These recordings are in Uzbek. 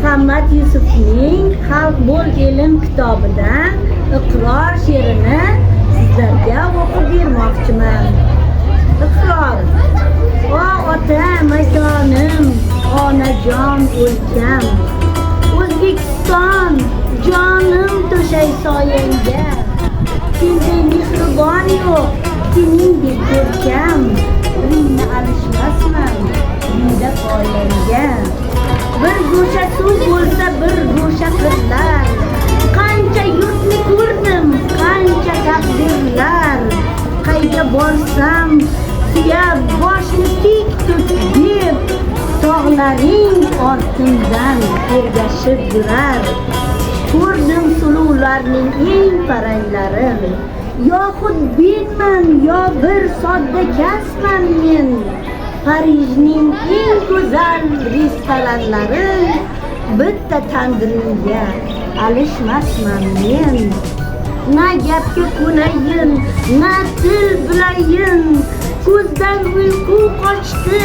Muhammad Yusufning Xalq bo'l elim kitobidan iqror she'rini sizlarga o'qib bermoqchiman. Iqror. O ota makonim, onajon o'lkam, O'zbekiston jonim to'shay soyangga. Sendek mehribon yo'q, seningdek ko'rkam, ringni alishmasman uyda poyangga. Bir go'sha suv bo'lsa bir go'sha qizlar, qancha yurtni ko'rdim, qancha taqdirlar. Qayga borsam suyab boshni tik tut deb, tog'laring ortimdan ergashib yurar. Ko'rdim suluvlarning eng faranglarin, yo xudbinman yo bir sodda kasman men. Parijning eng go'zal restoranlari, bitta tandiringga alishmasman men. Na gapga ko'nayin, na til bilayin, ko'zdan uyqu qochdi,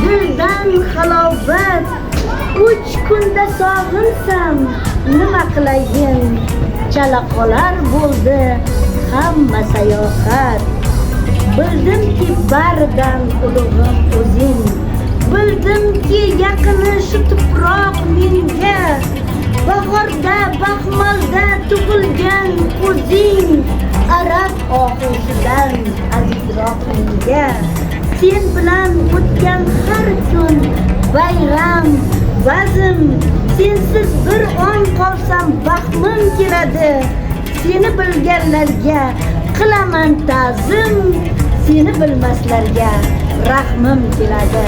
dildan halovat. 3 kunda sog'insam nima qilayin, chala qolar bo'ldi hamma sayohat. Bildimki baridan ulug'im o'zing, bildimki yaqini shu tuproq menga. Bahorda baxmalda tug'ilgan o'zing, arab oxusidan azizroq menga. Sen bilan o'tgan har kun bayram bazm, sensiz bir on qolsam baxtim keladi. Seni bilganlarga qilaman ta'zim, seni bilmaslarga rahmim keladi.